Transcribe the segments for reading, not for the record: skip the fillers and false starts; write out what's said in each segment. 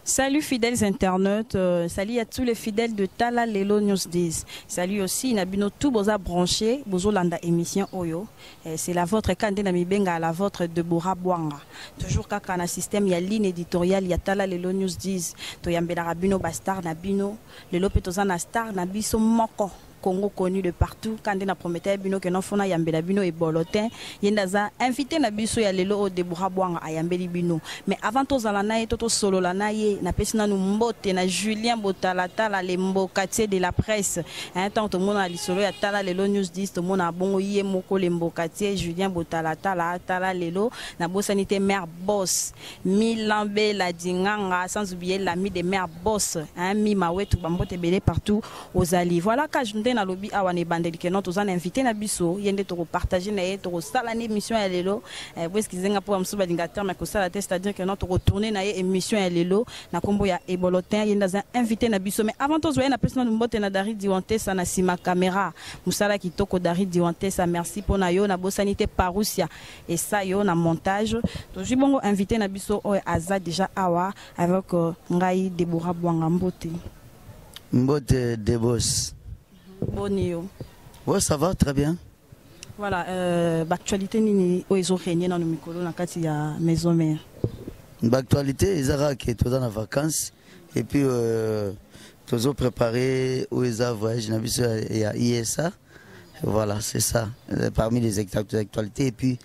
Salut fidèles internautes, salut à tous les fidèles de Tala Lelo News 10. Salut aussi, Nabino tout boza branché, bozo landa émission Oyo. C'est la vôtre Kande Namibenga, la vôtre de Bora Bwanga. Toujours kaka na système, il y a ligne éditoriale, il y a Tala Lelo News 10. To yambela rabino bastar nabino, lelo petoza na star nabiso moko. Congo connu de partout. Quand on a promis bino que non fona yambela bino et bolotin, yendaza invité na biso ya lelo o Deborah Bwanga a yambeli bino. Mais avant to zala na ye toto solo la na ye na pesina nu mbote na Julien Botalata la lembo quartier de la presse. Un temps tout le monde a lisolo ya Tala Lelo News 10 tout le monde a bongo yé moko lembo quartier Julien Botalata la Tala Lelo na bosanité mère boss Milambe la dinganga sans oublier l'ami des mères boss hein mi mawe tout bambote belé partout aux alliés. Voilà quand je na lobby awane bandeli que non tozana invité na biso yende to partager na ye to sala ni émission ya lelo parce que zenga po amsuba lingateur mais ko sala c'est-à-dire que non to retourner na émission ya lelo na kombo ya ebolotin yenda za invité na biso mais avant to zoya na personne mbote na Dari Diwanté ça na sima caméra musala kitoko Dari Diwanté ça merci pour na yo na bosanité parousia et ça yo na montage to jibongo invité na biso o aza déjà awa avec ngai Deborah Bwanga mbote de boss. Bonio. Ouais, ça va très bien. Voilà, l'actualité ni oizo régné dans le micro na kati ya maison mère. L'actualité ils qui tous en vacances et puis tous ont préparé oizo voyage na biso ya ISA. Voilà, c'est ça parmi les actualités et puis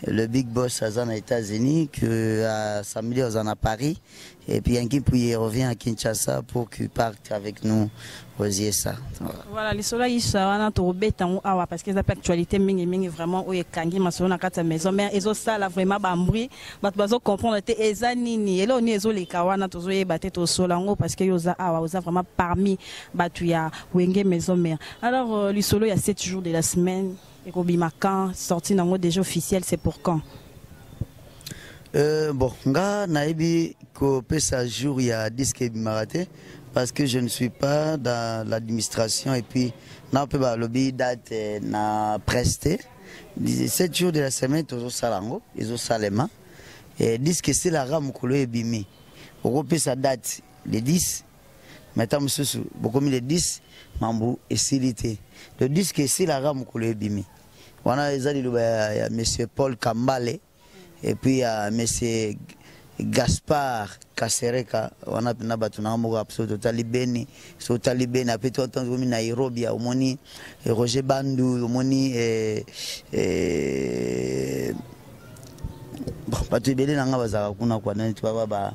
le big boss aux États-Unis que samedi aux à Paris et puis il revient à Kinshasa pour qu'il parte avec nous aux ISA. Voilà, les soleils ils sont to betango awa parce que ça actualité mingi vraiment o ekangi masolo na kata maison mais ezo sala vraiment ba mbri bat bazo comprendre te ezanini elo ni ezo lekawana tozo yeba te to solango parce que yoza awa oza vraiment parmi batu ya wenge maison mère. Alors les soleils il y a 7 jours de la semaine et kobima quand sorti nango déjà officiel c'est pour quand? Bon, nga naibi ko pesa jour il y a disque bimaraté parce que je ne suis pas dans l'administration et puis na pe ba lobby date na presté 7 jours de la semaine tozo salango izo salema et disque c'est la ram ko le bimi ko pesa date le 10 maintenant monsieur beaucoup mis le 10 mambu et silité le disque c'est la ram ko le bimi wana ezali lo ya monsieur Paul Kambale et puis il y a monsieur Gaspard Kasereka on a na batu na mo absolu talibeni so talibeni après tout temps na Nairobi au moni Roger Bandu au moni bon batu belé na ngaba kuna kwa nani tu baba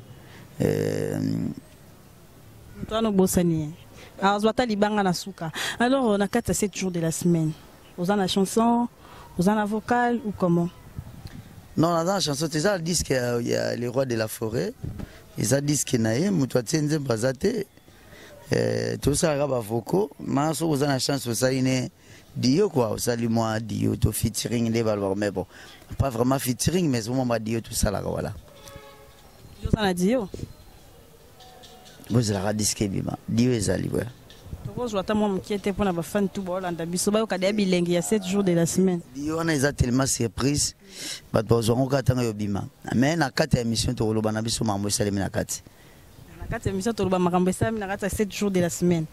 Antoine Bossani azwata libanga na suka. Alors on a 4 à 7 jours de la semaine. Vous en la chanson, vous en la vocale ou comment? Non, dans la chanson, tu as dit qu'il y a les rois de la forêt. Ils ont dit qu'il y a des bazate. Tout ça, il y a des vocaux. Mais si vous avez la chance, vous avez Dio quoi. Vous avez moi Dio, tout featuring les balles. Mais bon, pas vraiment featuring, mais vous m'avez Dio tout ça là, voilà. Vous en avez Dio. Vous avez dit qu'il y a Dio et Zali, ouais. Je suis qui était pour la fan tout bon, il y a 7 jours de la semaine. On a tellement surprise, mais nous avons bima. Mais na 4 émissions to loba na biso mambo salemi na 4. Na 4 émissions to loba makambo salemi na 7 jours de la semaine.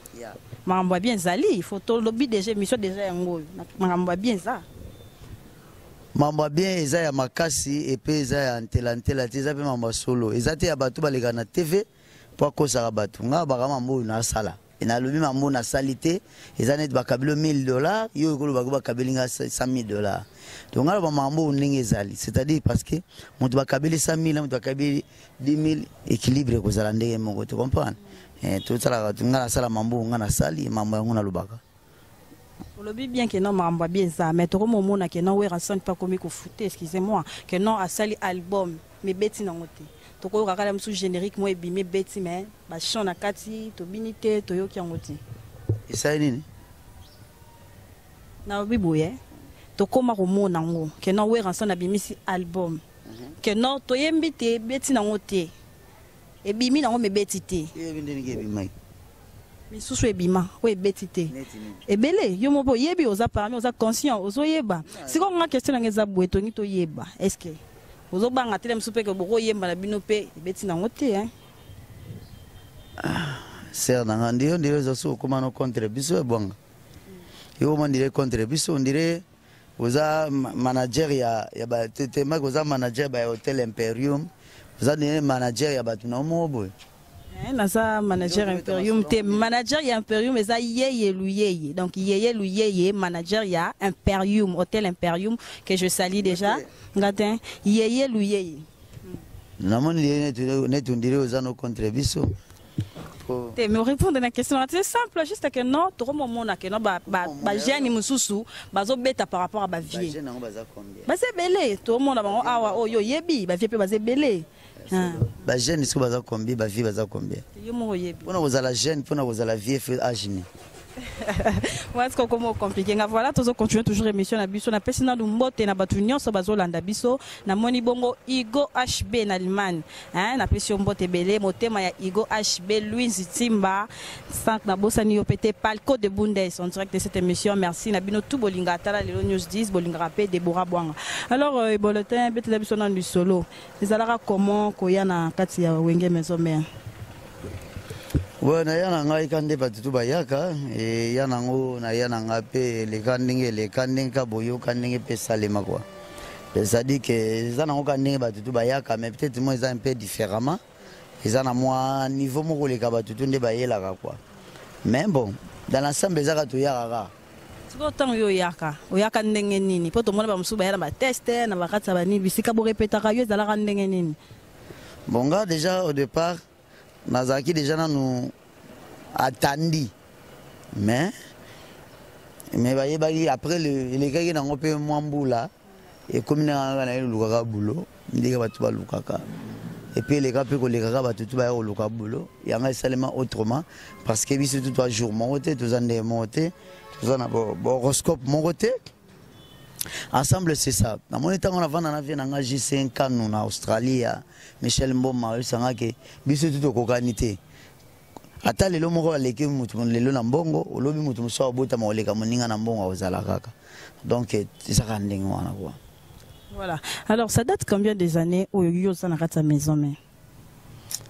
Makambo bien zali, il faut to lobi déjà émission déjà ngo. Makambo bien ça. Mambo bien eza ya makasi et puis eza ya antela eza pe mambo solo. Eza te ya batu balega na TV pour kosa batu. Nga ba mambo na sala. Et na lobi mambo na salité eza net bakabilo $1000 yo ko loba bakabelinga $100,000. Donc là mambo ndenge ezali c'est-à-dire parce que mutu bakabeli 100,000 mutu bakabeli 10,000 équilibre ko zala ndenge moko tu comprends tout ça là ngala sala mambo ngana sali mambo yango na lobaka. Le bien que non mamba bien ça mais trop moment na que non ouais rasson pas comme ko fouter excusez-moi que non a sali album mais beti na ngote to ko kakala msu générique moi ebimi beti mais ba chant na kati to binité to yo ki ngote et ça nini na biboye to koma ko mona ngo que non ouais rasson na bimisi album que non to yembite beti na ngote ebimi na ngo me beti te ebindeni ke bimai misusu ebima we beti te ebele yo mobo yebi oza parmi oza conscient ozo yeba siko nga question ngeza bweto ngi to yeba est-ce que ozo banga tele msupe ke boko yemba na bino pe beti na ngote hein ser na ndio ndio zo so kuma no contre biso e bonga yo mo ndire contre biso ndire oza manager ya ba tema oza manager ba Hotel Imperium oza ne manager ya batu na mobo naza manager Imperium te manager ya Imperium eza yeye luyeye donc yeye luyeye manager ya Imperium Hotel Imperium que je salue déjà ngatin yeye luyeye namoni ne tundire oza no contre biso te me répondre à la question c'est simple juste que non tout le monde a que non ba jeune mususu bazo beta par rapport à ba vie ba c'est belé tout le monde a ba awa oh yo yebi ba vie pe ba c'est belé ba jeune so baza combien ba vie baza combien yo mo yebi pona kozala jeune pona kozala vie fait âge ni ouais c'est comment compliqué nga voilà toujours continuer toujours émission na biso na pesi na lumbote na batu nyonso bazolanda biso na moni bongo Igo HB na Allemagne hein na pesi mbote belé motema ya Igo HB Louis Timba sank na bosani yo pété palco de Bundes en direct de cette émission merci na bino tout bolinga tala lelo news 10 bolinga rapé Deborah Bwanga alors bulletin bete biso na du solo ezalaka comment koya na kati ya wenge maison mère. Bueno, yana ngai kande batutu bayaka e yana ngo na yana ngape le kandinge ka boyo kandinge pe salema quoi. Ça dit que ça n'a aucun batutu bayaka mais peut-être moi ils ont un peu différemment. Ils ont moi niveau mo le ka batutu nde bayela quoi. Mais bon, dans l'ensemble ça ka to yaka. Siko tango yo yaka, oyaka ndenge nini? Po to mona ba musu bayela ba tester na bakatsa ba ni bisika bo répétaka yo ezala ka ndenge nini? Bon gars déjà au départ Nazaki déjà nous attendit mais après les gars qui n'ont pas mwambula et comme na lukaka boulot ndika batu ba lukaka et puis les gars pe ko les gars batu ba lukaka boulot yanga seulement autrement parce que biso tout 3 jours mon côté tous en des monter tous en horoscope mon côté ensemble c'est ça na mon temps on avant na vie na J5 ans en Australie Michel Mboma sanga ke biso tout ko kanité ata lelo moko aleki mutu lelo na mbongo olobi mutu muso abota maoleka moninga na mbongo ozala kaka donc c'est ça rending wana quoi. Voilà. Alors ça date combien des années où yo ça na kata maison mais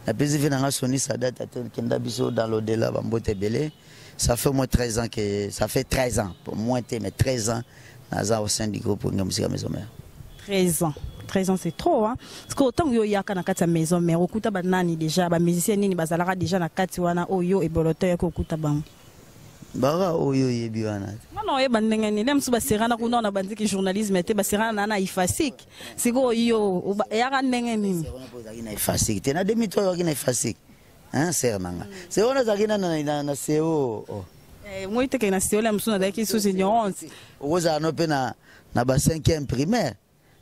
la PSV na soni ça date kenda biso dans l'au-delà bambote belé ça fait au moins 13 ans que ça fait 13 ans pour moi mais 13 ans naza au sein du groupe Musique Maison Mère. 13 ans. 13 ans c'est trop hein parce que autant yo yaka na kati ya maison mère okuta ba nani déjà ba musicien nini bazalaka déjà na kati wana oyo eboloto yako okuta bam bara oyo yebi wana non yeba ndenge ni nem su basirana kuna na bandiki journalisme te basirana na ifasik siko yo yaka ndenge nini c'est on posa kina ifasik te na demi to yo kina ifasik hein c'est nanga c'est on za kina na CEO moi te kina CEO la msuna daki sous ignorance oza no pe na ba 5e primaire.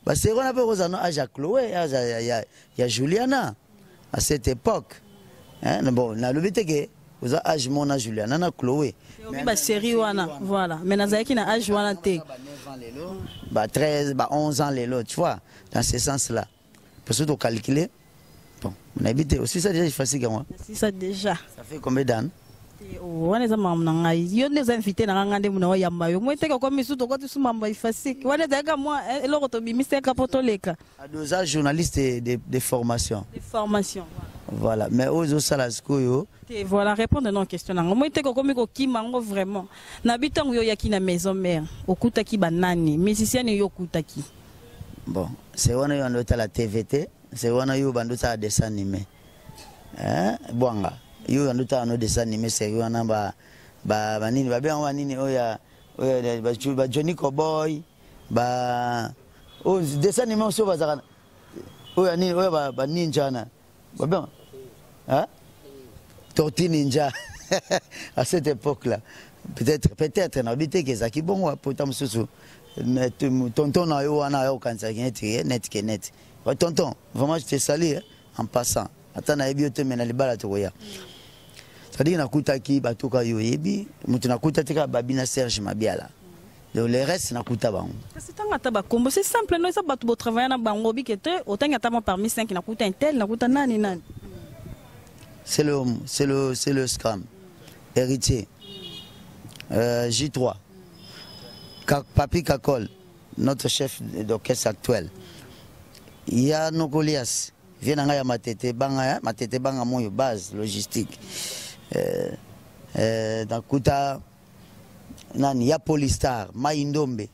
Parce qu'on a pas à Chloé, il y a Juliana à cette époque. Hein, bon, on a le but que vous avez âge mon Juliana, na Chloé. Mais série voilà. Mais nazaki na âge wana te. 13, 11 ans les lots, tu vois, dans ce sens-là. Parce que tu calculer. Bon, on habite aussi ça déjà c'est facile moi. C'est ça déjà. Ça fait combien d'années? Wana za mamna ngai yo les invités na ngande muna yamba yo moi teka kwa misu to kwa tu mamba ifasiki wana za moi eloko to bimise ka potoleka à 2 ans journaliste de formation voilà mais aux salasko yo te voilà répondre non question na moi teka kwa miko kimango vraiment na bitango yo yaki na maison mère okutaki banani musicien yo okutaki bon c'est wana yo ando la TVT c'est wana yo bando ta dessin animé hein Bwanga yo anduta no dessin animé sérieux na ba nini ba bien wa nini oya ba Johnny Cowboy ba dessin animé so bazaka oya nini oya ba ninja na ba bien hein Tortue Ninja à cette époque là peut-être n'habiter que ça qui bon pour tam sous tonton na yo wana yo kanisa net tonton vraiment je te salue en passant attends na biote mena libala to ya c'est-à-dire nakuta ki batoka yo yebi mutu nakuta tika babina Serge Mabiala donc le reste nakuta bango c'est tant ataba kombo c'est simple non ça bato bo travailler na bango bikete autant atama parmi 5 nakuta un tel nakuta nani c'est le scrum héritier J3 Papi Kakol notre chef d'orchestre actuel il y a Nokolias vient ya matete banga moyo base logistique nakuta nani ya Polistar Maindombe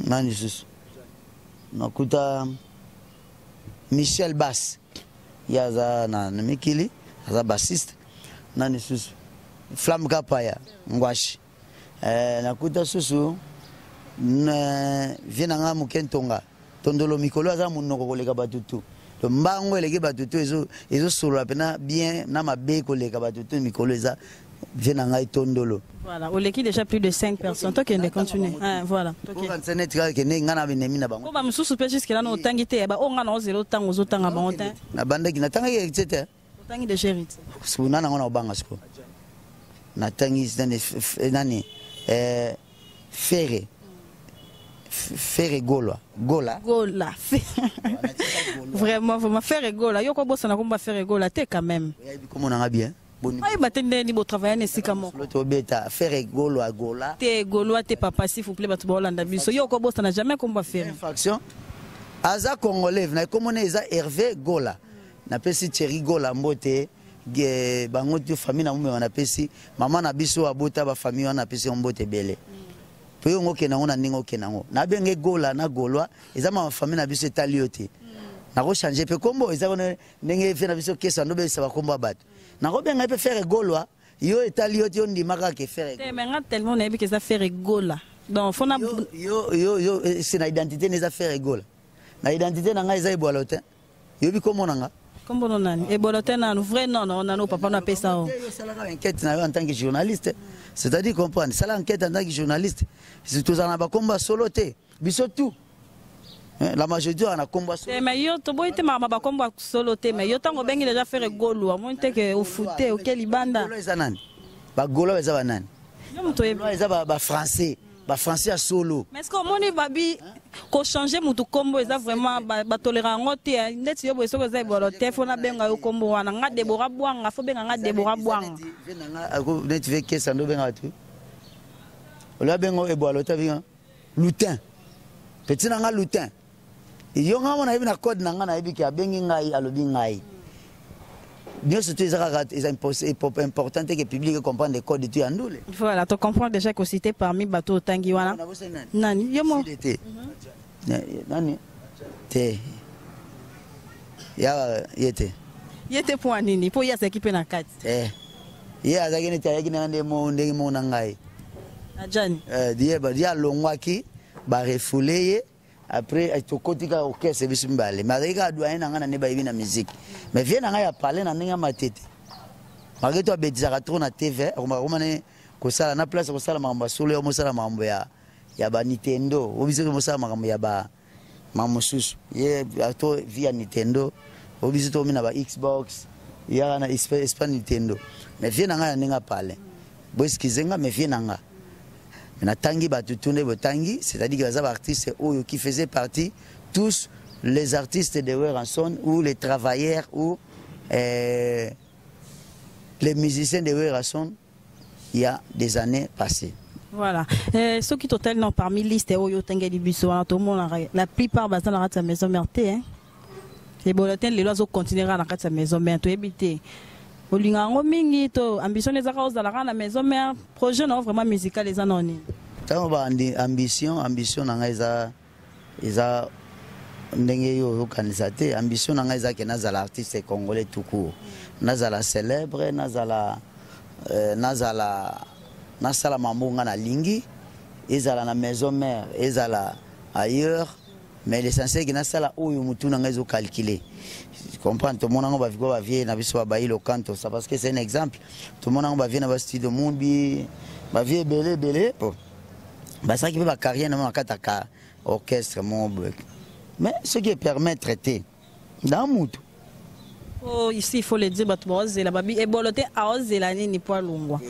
nani sus nakuta Michel Bass ya za na Mikili za bassiste nani sus Flamme Kapaya ngwashi nakuta susu vient nga mukentonga tondolo mikolo aza munoko koleka batutu to mbango eleki batutu ezo solo pena bien na mabe koleka batutu mikolo eza vient nga tondolo. Voilà, oleki déjà plus de 5 personnes. Toi qui ne continue. Voilà. Pour internet que nga na binemi na bango. Ko ba mususu pe jusque là no tangite ba o nga na zelo tango zo tanga ba onta. Na banda ki na tanga etc. Tangi de Gérit. Suna na ngona obanga siko. Na tangi nani Ferre Gola. Vraiment Ferre Gola. Yo ko bossa na komba Ferre Gola te quand même. Comment on a bien. Ay batende ni bo travailler ne sikamo. L'autre beta Ferre Gola. Te Goloa te papa s'il vous plaît ba to Hollande biso. Yo ko bossa na jamais komba Ferre. Infraction. Aza congolais na comment eza Hervé Gola. Na pesi Thierry Gola mbote. Bango tu famille na mume wana pesi mama na biso abota ba famille wana pesi mbote bele. Po yo ngoke na ngona ningo kenango na benge Gola na Golwa eza ma famille na biso etaliote na ko changer pe kombo eza kone ndenge fe na biso kesa ndo be sa ba kombo bato na ko benga pe faire Golwa yo etaliote yo ndimaka ke faire te menga tellement na bi ke za faire Gola donc fona yo c'est na identité ne za faire Gola na identité na nga eza ebolote yo bi komo nanga kombo nani ebolote na vrai non non papa na pesa o ça la enquête na yo en tant que journaliste. C'est-à-dire comprendre, ça l'enquête en tant que journaliste. C'est tout ça na ba combat solo te. Biso tout. La majorité on a combat solo. Mais yo to boite mama ba combat solo te mais yo tango bengi déjà faire golo, moi te que au footé au kelibanda. Golo eza nani? Ba golo eza ba nani? Yo mto eza ba français. Ba français à solo. Mais est-ce que moni babi ko changer mutu kombo eza vraiment ba tolérant ngote ndeti yo boso ko za bolo te fona benga yo kombo wana nga Debora Bwanga fo benga nga Debora Bwanga. Venanga ako ndeti ve kesa ndo benga tu. Ola bengo e bolo ta vinga. Lutin. Petit nanga lutin. Yo nga mona ibi na code nanga na ibi ki abengi ngai alobi ngai. Bien sûr, c'est important que le public comprenne les codes de tout andole. Voilà, tu comprends déjà que c'était parmi bateau Tangiwana. Nani, yomo. Nani. Te. Ya yete. Yete pour nini, pour y s'équiper na carte. Ya zagene te yaki na ndenge mo na ngai. Ajani. Dia longwaki ba refoulé. Après to kotika orchestre bisimbale marika doyen nanga na neba ibina musique mais vient nanga ya parler na ninga matete marika to betizaka trop na TV romane ko sala na place ko sala mambo solo yo mosala mambo ya ba Nintendo obisi ko mosala mambo ya ba mamususu ye to via Nintendo obisi to mina ba Xbox ya na espa Nintendo mais vient nanga na ninga parler boskizenga mais vient nanga Tangi Batutunde Botangi, c'est-à-dire que les artistes qui faisaient partie, tous les artistes de Weranson ou les travailleurs ou les musiciens de Weranson il y a des années passées. Voilà. Ceux qui total non parmi liste Oyo Tengeli Biso, la plupart basent dans la maison mère. Les bulletins, les lois continueront dans la maison mère. Olingango mingi to ambition les arros dans la maison mère projet non vraiment musical les anonymes. Tant ba ambition nanga eza ndenge yo kanisate ambition nanga eza ke nazala artiste congolais tout court. Nazala célèbre nazala nasala mambonga na lingi ezala na maison mère ezala ailleurs mais l'essentiel que na sala oyo mutu na ngazo calculer. Tu comprends, tout le monde va vivre na biso ba le canto ça parce que c'est un exemple. Tout le monde va vivre na ba studio mumbi, ba vie belé bon. Bah ça qui fait ba carrière na kataka orchestre mon mais ce qui permet de traiter dans mutu. Oh, ici il faut le dire la babi et boloté a ozelani ni poa longwa.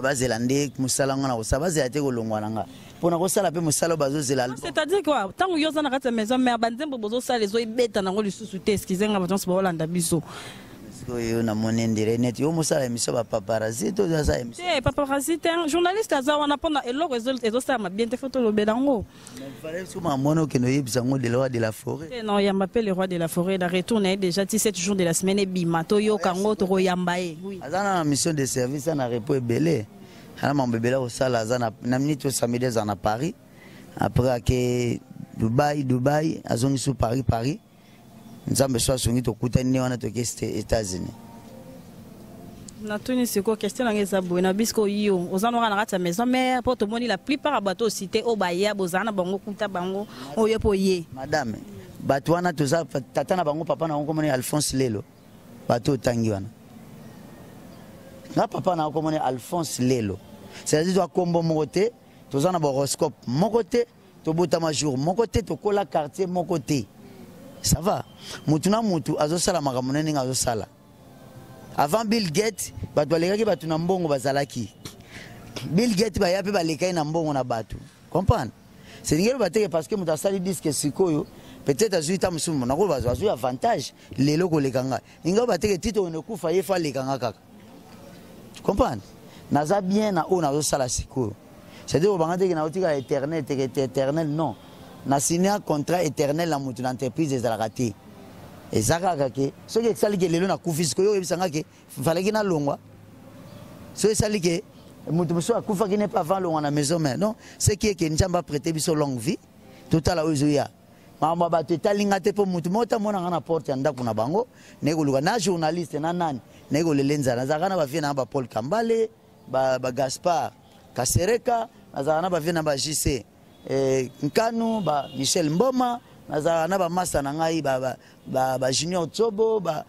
Bazelande musalanga na ça bazela ko longwa nanga. Pona ko sala pe musalo bazozela. C'est-à-dire quoi tant que yoza na kata maison mais banzembo bozo sala les beta na ngo lisusu te skizenga batonse ba Holanda biso. Yo na monendire net yo musala émission ba paparazzi to za émission. Eh paparazzi un journaliste aza wana pona eloko ezo sala bien te photo lo belango. Mais fallait souvent mono que no yebisa ngo de le roi de la forêt. Non, il m'appelle le roi de la forêt, la retourne déjà 17 jours de la semaine bima to yo kango to yambae. Oui. Azana na mission de service na repos belé. Ana mambebela au sala azana na minute au samedi à Paris. Après que Dubaï azongi sous Paris. Nzambe so asongi to kutani wana to ke États-Unis. Na tuni siko question na ngeza bona bisko yo ozana na kata maison mais pour te moni la plupart bato cité o baya bozana bango kuta bango oyo po ye. Madame bato wana to za tata na bango papa na ngo moni Alphonse Lelo. Bato tangi wana. Na papa na ngo moni Alphonse Lelo. C'est-à-dire to kombo mon côté, to za na horoscope mon côté, to botama jour mon côté, to kola quartier mon côté. Ça va. Mutuna mutu azosala makambo nene azosala. Avant Bill Gates, bato balekaki bato na mbongo bazalaki. Bill Gates ba yape balekai na mbongo na bato. Comprendre? C'est ngelo bateke parce que mutu asali disque sikoyo, peut-être azui ta musumu na ko bazui avantage lelo ko lekanga. Ngelo bateke tito ne kufa yefa lekanga kaka. Tu comprends? Naza bien na o na azosala sikoyo. C'est-à-dire bangate ke na otika éternel non. Na signé un contrat éternel dans mon entreprise des alagati. Et ça que ce qui est sali que les lona kufis ko yo ebisanga ke fallait que na longwa. Ce qui est sali que mutu muso akufa ki n'est pas avant longwa na maison mais non, c'est qui est que njamba prêter biso longue vie. Tout à la ozoya. Mama ba te talinga te po mutu mota mona na porte anda kuna bango, nego luka na journaliste na nani, nego le lenza na zakana ba vie na ba Paul Kambale, ba Gaspard Kasereka, na zakana ba vie na ba JC Nkanu ba Michel Mboma naza na ba masa na ngai ba Junior Tsobo ba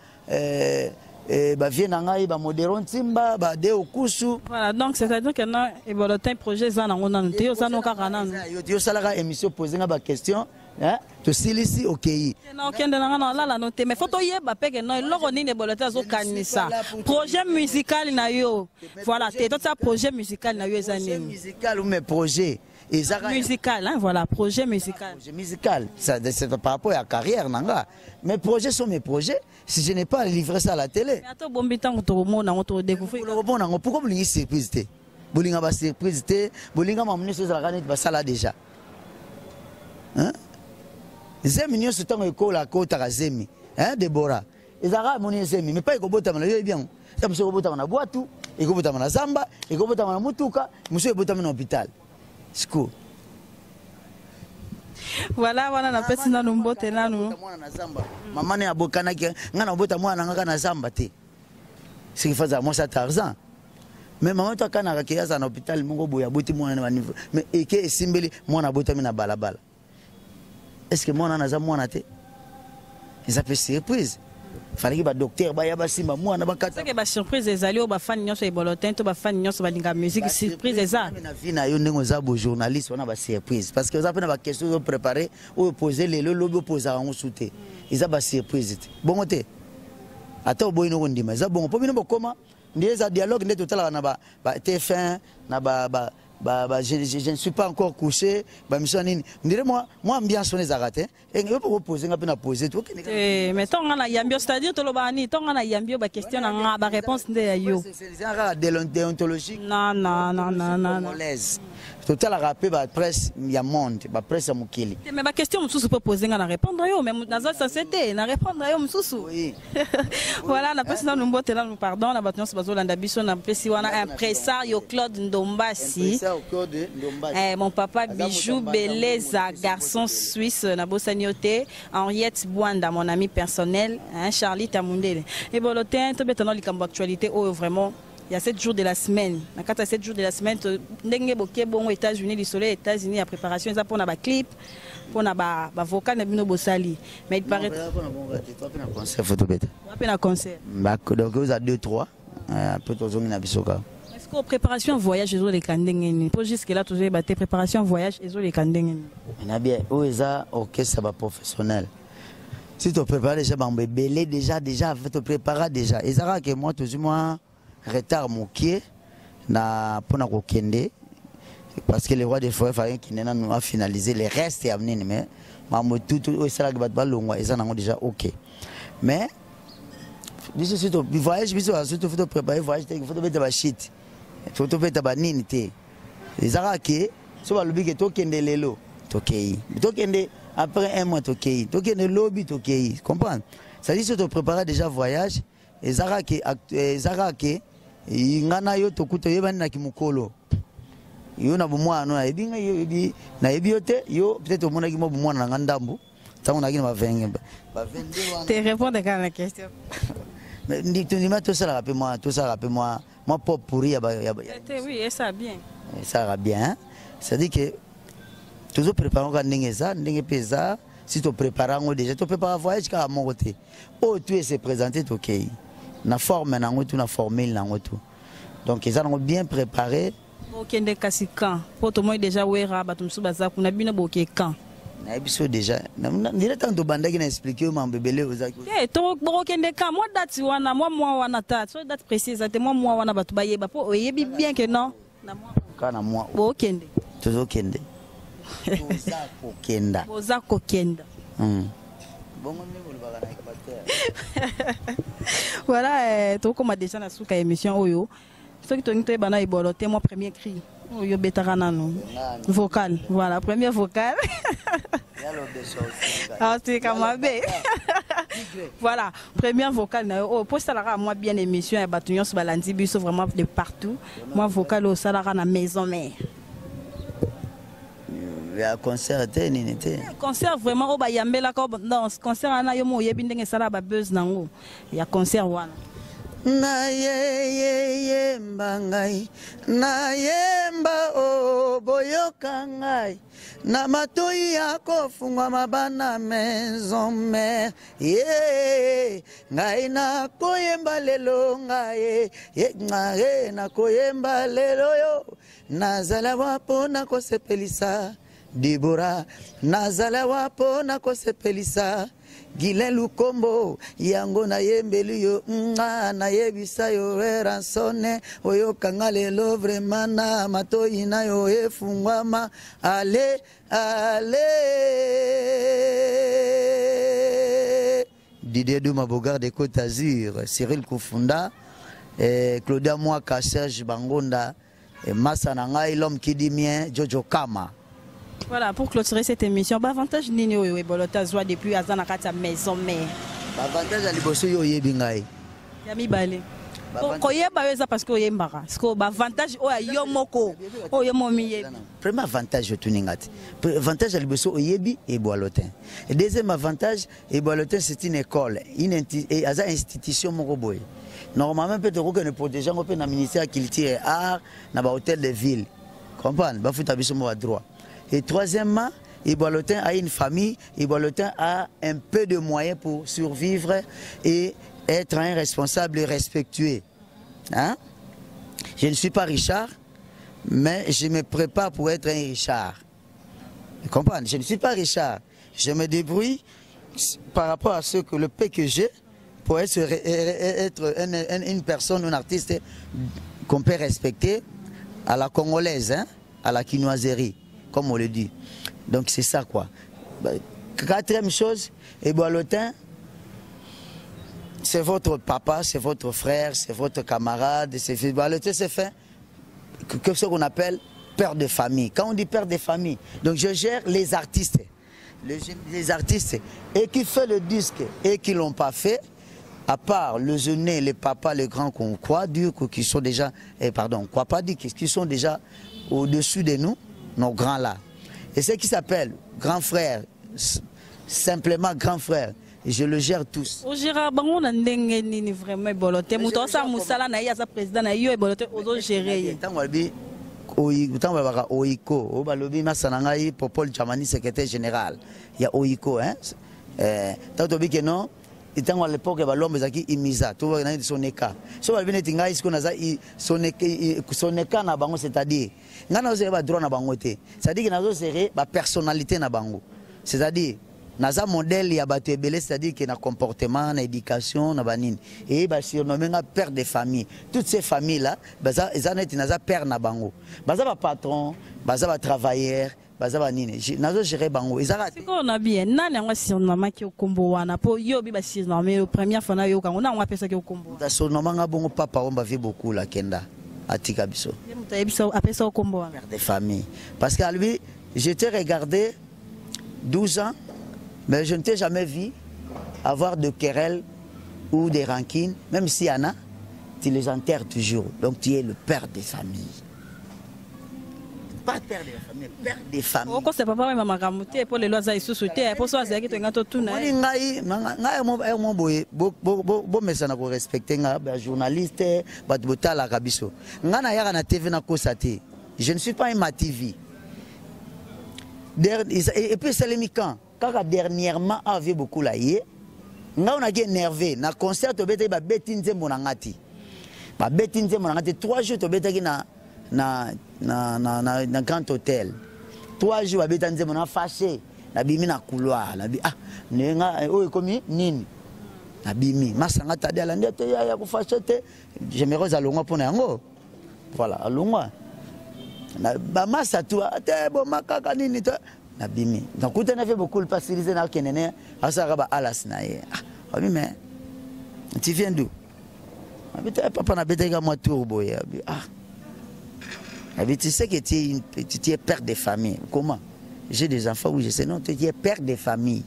vie na ngai ba Modéron Timba ba Deo Kusu. Voilà donc c'est-à-dire que na ebolotin projet za na ngona nte yo za no kaka na yo salaka émission poser nga ba question hein to silisi OK na okende na ngana la note mais photo yeba peke no eloko nini ebolotin zo kanisa projet musical na yo voilà te to ça projet musical na yo eza nini musical ou mes projets musical, hein, voilà, projet musical. Projet musical, c'est par rapport à la carrière, nanga. Mes projets sont mes projets. Si je n'ai pas livré ça à la télé. Pourquoi vous voulez surprise? Vous voulez une surprise? Vous voulez m'amener sur la canette, ça là déjà. Hein? Zemi n'y a ce temps école à côté à Zemi, hein, Déborah. Ils arabes mon Zemi, mais pas éco botam là, bien. Ça me sauve botam na boitu, éco botam na zamba, éco botam na mutuka, monsieur botam na hôpital. Sco. Voilà, voilà, na pesi na numbote na nu. Maman ne abokana ki ngana bota mwana ngaka na zamba te. Ce qui faisait moi ça Tarzan. Mais maman to kana ka yaza na hôpital mongo boya boti mwana na niveau. Mais eke esimbeli mwana bota mina balabala. Est-ce que mwana na za mwana te? Ils fait surprise. Fallait que ba docteur ba ya ba simba mwana ba kata. C'est que ba surprise ezali o ba fan nyonso e bolotin to ba fan nyonso ba linga musique surprise eza. Na vie na yo ndenge za bo journaliste on a ba surprise parce que vous avez ba question préparer ou poser les lobo poser en souté. Ils a ba surprise. Bon te. Ata o boyino ndima za bon po bino bokoma ndeza dialogue ndé total na ba TF1 na je ne suis pas encore couché ba mission nini ndire moi ambiance on les arrêté et on peut poser nga na poser tout mais tant na yambio c'est-à-dire to lo ba ni tant na yambio ba question na ba réponse ndé ya yo c'est un déontologique non total rappé ba presse ya monde ba presse ya mukili mais ba question mususu peut poser nga na répondre yo mais na za société na répondre yo mususu oui voilà na pesi na numbote là pardon na batons bazolanda biso na pesi wana impresario Claude Ndombasi. Mon papa Bijou Beleza, garçon suisse, Nabosaniote, Henriette Bouanda, mon ami personnel, hein, Charlie Tamundele. Et bon, le temps, tout maintenant, les actualité, oh, vraiment, il y a 7 jours de la semaine. Quand il y a 7 jours de la semaine, ndenge boké bon aux États-Unis, les soleils États-Unis, la préparation, ça pour na ba clip, pour na ba vocal na bino bosali. Mais il paraît. Tu as un concert photo bête. Tu as un concert. Donc vous avez 2-3. Après tu as un bisoka. Est-ce que préparation voyage ils ont les kandengeni? Pour jusque là toujours battre préparation voyage ils ont les kandengeni. On a bien. Où est ça orchestre professionnel? Si tu prépares déjà, belé déjà, tu prépares déjà. Et ça que moi, toujours moi, retard mon pied, na pour na kokende, parce que les rois des forêts fallait qu'il nous a finalisé les restes et amener mais maman tout ça là que longue et ça n'a déjà ok. Mais dis surtout voyage bis surtout faut préparer voyage il faut mettre ba shit. Faut mettre ba nini té. Et ça que so ba lobi que to kende lelo, to kei. To kende après un mois, tu es le lobby, tu es comprends? Ça dit que tu prépares déjà voyage. Et Zara qui ngana yo to kuto yeba na kimukolo. Yo na bumwa no na ebinga yo ebi na ebiote yo peut-être au mona ki mo bumwa na ngandambu. Ça on a qui va venir. Tu réponds à la question. Mais tu dis tout ça rappelle-moi, moi pop pourri oui, et ça bien. Ça va bien. Ça dit que toujours préparons quand ndenge pesa si tu prépares déjà tu prépares voyage à mon côté. Oh tu es se présenter OK. Na forme na ngotu na formule na ngotu. Donc ils ont bien préparé. OK ndekasi quand pour tout moi déjà wera batumsu baza kuna bino boké quand. Na biso déjà. Ndile tanto bandaki na expliquer au mambebele ozaki. Eh to boké ndeka moi date wana moi wana ta. So date précise te moi wana batu bayeba po oyebi bien que non. Na moi. Kana moi. Boké ndé. Toujours kende. Boza kokenda. Voilà, tu comme déjà na suka émission oyo. Ce qui te bana iboloté mon premier cri. Oyo betarana no. Vocal. Voilà, première vocale. Ah, c'est comme bé. Voilà, première vocale na oh pour ça là moi bien émission et batunyon sur balandi biso vraiment de partout. Moi vocal au salara na maison mère. Ya concert nini te concert vraiment oba yambela ko dans concert ana yo mo yebi ndenge sala ba buzz nango ya concert wana na ye mbangai na yemba o boyoka ngai na matoi yako fungwa mabana maison mère ye ngai na koyemba lelo ngai ye ngai na koyemba lelo yo nazala wapo na kosepelisa Dibora nazala wapo na kosepelisa Gilen Lukombo yango na yembeli yo na yebisa yo ransone oyo kangale lo vraiment na matoi na yo efungwama ale Didier Douma Bogar de Côte d'Azur, Cyril Koufunda, Claudia Mwaka, Serge Bangonda, Massa Nangai, l'homme qui dit mien, Jojo Kama. Voilà, pour clôturer cette émission, avantage nini oyo ebolota zwa depuis azana kata maison mère. Avantage à liboso yo yebingai. Yami balé. Koyeba yo za parce que oyembaka. Parce que avantage oyo yo moko. Oyo momi yebi. Premier avantage tuningati. Avantage à liboso oyebi et boalotin. Et deuxième avantage boalotin c'est une école, une institution moko boy. Normalement peut être que ne protégeant on peut na ministère culture et art na ba hôtel de ville. Comprendre? Ba futa biso mo droit. Et troisièmement, Iboalotin a une famille, Iboalotin a un peu de moyens pour survivre et être un responsable et respectueux. Hein? Je ne suis pas Richard, mais je me prépare pour être un Richard. Vous comprenez? Je ne suis pas Richard. Je me débrouille par rapport à ce que le peu que j'ai pour être une personne, un artiste qu'on peut respecter à la congolaise, hein? À la quinoiserie. Comme on le dit. Donc c'est ça quoi. Quatrième chose, Boalotin, c'est votre papa, c'est votre frère, c'est votre camarade. Boalotin c'est fait que ce qu'on appelle père de famille. Quand on dit père de famille, donc je gère les artistes. Les artistes et qui fait le disque et qui ne l'ont pas fait, à part le jeûner, les papas, les grands qu'on croit dur, qui sont déjà, pardon, on croit pas dire qui sont déjà au-dessus de nous. Nos grands là. Et ce qui s'appelle grand frère, simplement grand frère, je le gère tous. Au gérard bango na ndenge nini vraiment boloté muto sa musala na ya sa président na yo boloté ozo gérer tant walbi tant baka oiko o balobi masana ngai Popol Chamani secrétaire général il y a oiko hein tant to bi que non tant à l'époque balombe zaki imisa to na soneka so balbi neti ngai siko naza soneka na bango c'est-à-dire ngana zo ba droit na bango te c'est-à-dire que nazo serrer ba personnalité na bango c'est-à-dire naza modèle ya bato ebele c'est-à-dire que na comportement na éducation na banine et ba surnommé nga père de famille toutes ces familles là baza ezaneti naza père na bango baza ba patron baza ba travailleur baza ba nini nazo gérer bango ezaka c'est qu'on a bien nani nga surnommé ki okombo wana po yo bi ba surnommé première fois na yo kango na nga pesa ki okombo da surnommé nga bongo papa on ba vi beaucoup la kenda atika biso muta biso apesa okombo wana père de famille parce que lui j'étais regardé 12 ans. Mais je ne t'ai jamais vu avoir de querelles ou des rancines, même s'il y en a, tu les enterres toujours. Donc tu es le père des familles. Pas père de la famille, père des familles. Pourquoi c'est papa et maman Kamouté pour les lois à sous-souter pour ça c'est qui te gato tout na. Ngai mon boy bo mesana ko respecter nga journaliste ba botala kabiso. Nga na yaka na TV na kosate. Je ne suis pas un MATV. Et puis c'est les mican. Car dernièrement avait beaucoup là hier, on a été énervé. Na concert au bête ba betinze monangati. Ba betinze monangati 3 jours au bête na grand hôtel. 3 jours ba betinze monang fâché. Na bimi na couloir, na bi ah nenga o ekomi nini. Na bimi masanga tade ala ndete ya ku fâché te. Je me rose alongwa pona yango. Voilà, alongwa. Na ba masa tu te bo makaka nini te. Nabimi. Donc, quand on a fait beaucoup de facilités dans le Kenya, on s'est dit alas naïe. Ah oui mais tu viens d'où? Papa n'a pas été moi turbo. Ah. Tu sais que tu es père de famille. Comment? J'ai des enfants, oui je sais. Non, tu es père de famille.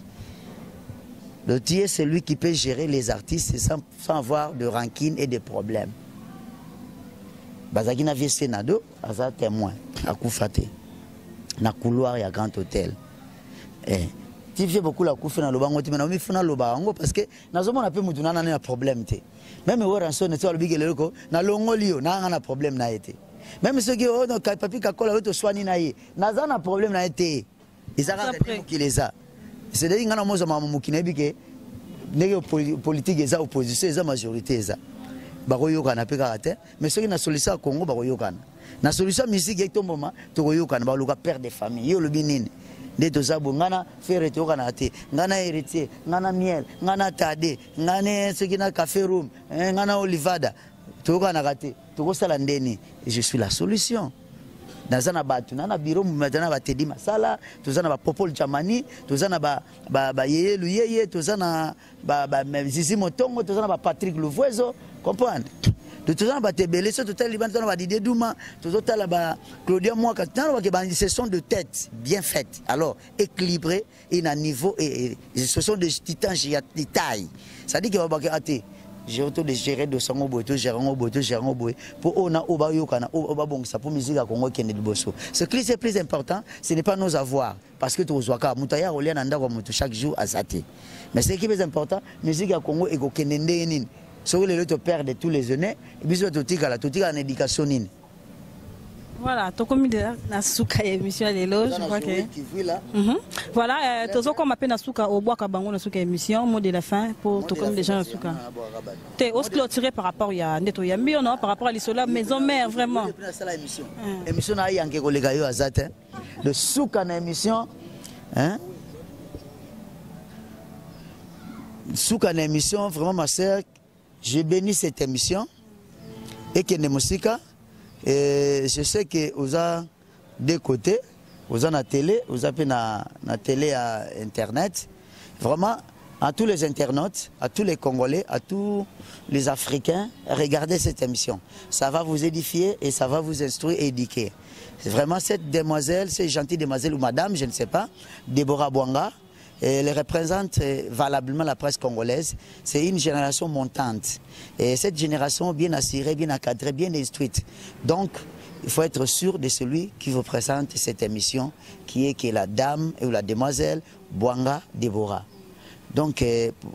Donc tu es celui qui peut gérer les artistes sans avoir de rancune et de problèmes. Bazaki na vie Sénado, aza témoin à Koufate. Na couloir ya grand hôtel tu fais beaucoup la coufe na lobango tu na mi funa lobango parce que nazomona pe mutu nana na problème te même wo ranso ne tolo bigele ko na longolio na na problème na été même ceux qui ont papi kakola to swani na ye naza na problème na été izaka ki les a c'est dire ngana mozo mama mukina bike nege politique eza opposition eza majorité eza bakoyokana pe kaka mais ceux qui na solution Congo bakoyokana na solution musique et tomboma tokoyokana baluka père de famille yo lobi nini nde tozabo ngana faire tokana te ngana héritier ngana miel ngana tade ngana ceux na café room ngana olivada tokana kate tokosala ndeni je suis la solution nazana batu na bureau maintenant ba tedi masala tozana ba Popol Chamani tozana ba yeye luyeye tozana ba zizi motongo tozana ba Patrick Louvoiseau comprendre de tozana ba tebele so total liban tozana ba Didier Douma tozotala ba Claudia Mwaka tozana ba ce sont de têtes bien faites alors équilibrées et à niveau et ce sont des titans de taille ça dit que va ba até j'ai auto de gérer de son boito gérer un boy pour on a oba yokana oba bon ça pour musique à Congo qui est liboso ce qui est plus important ce n'est pas nos avoirs parce que tu zoaka mutaya olia nanda kwa mutu chaque jour à sati mais ce qui est plus important musique à Congo et ko kenende nini so le to perdre tous les années et biso totika en éducation nini. Voilà, tu comme na suka émission lelo, je crois que voilà, tozo comme appelle na suka au bois kabango na suka émission mot de la fin pour tout comme les gens na suka. T'es os clôturé par rapport ya neto ya mbio non par rapport à l'isola maison mère vraiment. Émission na yanke kolega yo azate de suka na émission hein. Suka na émission vraiment ma sœur, j'ai béni cette émission et que ne musika. Et je sais que vous avez deux côtés, vous avez la télé, vous avez la télé à Internet. Vraiment, à tous les internautes, à tous les Congolais, à tous les Africains, regardez cette émission. Ça va vous édifier et ça va vous instruire et éduquer. C'est vraiment cette demoiselle, cette gentille demoiselle ou madame, je ne sais pas, Déborah Bouanga, elle représente valablement la presse congolaise. C'est une génération montante. Et cette génération bien assurée, bien encadrée, bien instruite. Donc, il faut être sûr de celui qui vous présente cette émission, qui est la dame ou la demoiselle Bouanga Déborah. Donc,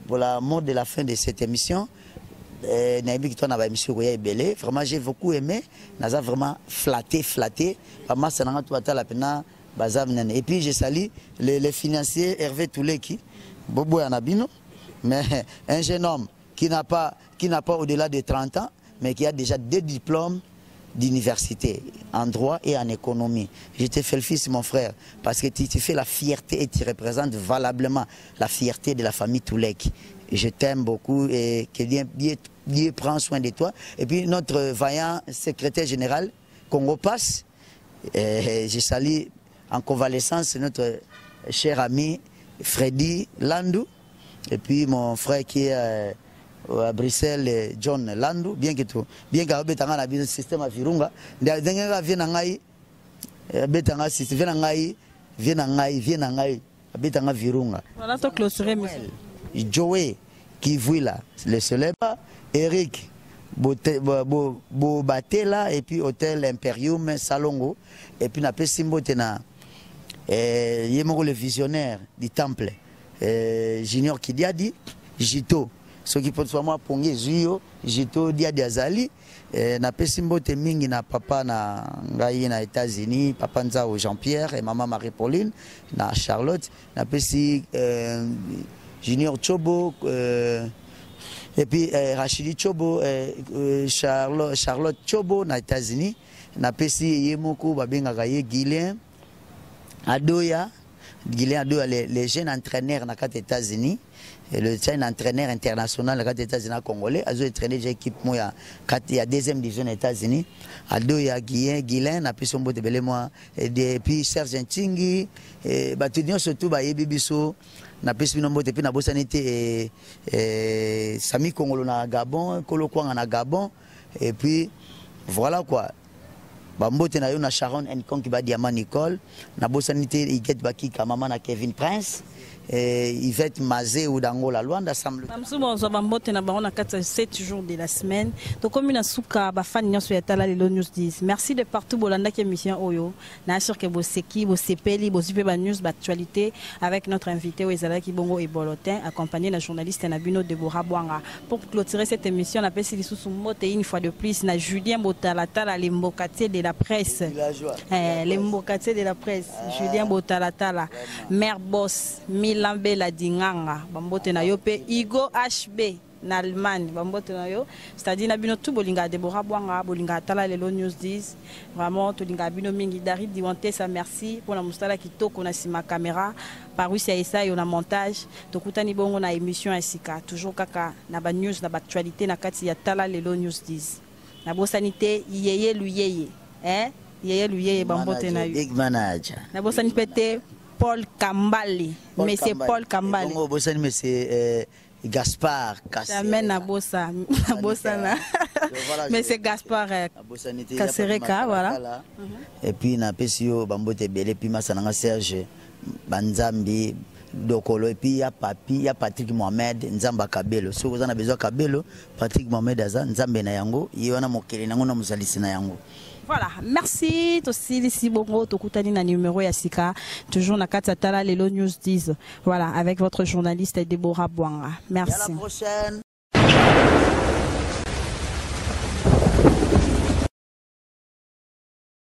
pour la mot de la fin de cette émission, vraiment j'ai beaucoup aimé, naza vraiment flatté. Et puis je salue les financiers Hervé Touleki, Bobo Anabino, mais un jeune homme qui n'a pas au-delà de 30 ans, mais qui a déjà 2 diplômes d'université en droit et en économie. Je te félicite mon frère parce que tu fais la fierté et tu représentes valablement la fierté de la famille Touleki. Je t'aime beaucoup et que Dieu prend soin de toi. Et puis notre vaillant secrétaire général, Congo Pass, je salue en convalescence notre cher ami Freddy Landou, et puis mon frère qui est à Bruxelles, John Landou, bien que tout, bien que le système à Virunga, Voilà, tu clôturer, monsieur. Joey Kivwila, le célèbre, Eric Bobatela, et puis Hôtel Imperium Salongo, et puis Napé Simbo Tena, le visionnaire du temple, Junior Kidiadi, Jito, ce qui peut être moi Pongé Zuyo, Jito Diadi Azali, Napé Simbo Temingi na papa na ngai na États-Unis, papa Nzao Jean-Pierre et maman Marie-Pauline, na Charlotte, Napé si Junior Chobo, et puis Rachidi Chobo, Charlotte Chobo, aux États-Unis. Napesi Yemoku, Babenga Gaye, Guilain Adoya, les jeunes entraîneurs dans les États-Unis. Le jeune entraîneur international dans les États-Unis congolais, a entraîné l'équipe il y a 2e division des États-Unis. Adoya Guilain, Napesi Mbote Belé-moi, et puis Serge Ntingi, Batunion surtout, Yebibiso. Na pesi binombo te pe na bosanité Sami Congolo na Gabon, Kolo Kwanga na Gabon, et puis voilà quoi. Bambote na yo na Sharon Nkong qui ba Diamant Nicole, na bosanité Iget Baki Kamama na Kevin Prince, Yvette Mazé ou Dangola Luanda semble. Bamsubo zo bambote na bango na 7 jours de la semaine. To comme na suka ba fan nyonso ya Tala Lelo News 10. Merci de partout bolanda ki émission oyo. Na sûr que bo seki, bo sepeli, bo supe ba news d'actualité avec notre invité Wezala Kibongo et Bolotin accompagné de journaliste Nabino Deborah Bwanga. Pour clôturer cette émission, on appelle Silisusu Mote une fois de plus na Julien Botalatala les mbokatier de la presse. Les mbokatier de la presse, Julien Botalatala, Mère Boss, Lambe la dinganga bambote na yo pe Igo HB na Allemagne bambote na yo c'est-à-dire na bino tout bolinga Deborah Bwanga bolinga Tala Lelo News 10 vraiment to linga bino mingi David Diwanté ça merci pour la mustala kitoko na sima caméra par Russia Esa yo na montage to kutani bongo na émission Esika toujours kaka na ba news na ba actualité na kati ya Tala Lelo News 10 na bosanité yeye luyeye yeye luyeye bambote na yo big manager na bosanité Paul Kambali, mais c'est Paul Kambali. Mais c'est Gaspard Kassere. Mais c'est Gaspard Kassereka, voilà. Et puis na pesio bambote belé puis masananga Serge Banzambi Dokolo et puis il y a Patrick Mohamed Nzamba Kabelo. Si vous en avez besoin Kabelo, Patrick Mohamed Azan Nzambe na yango, yona mokeli nango na musalisi na yango. Voilà, merci aussi ici bongo tokutani na numéro ya Sika toujours na kati Tala Lelo News 10. Voilà, avec votre journaliste Deborah Bwanga. Merci. À la prochaine.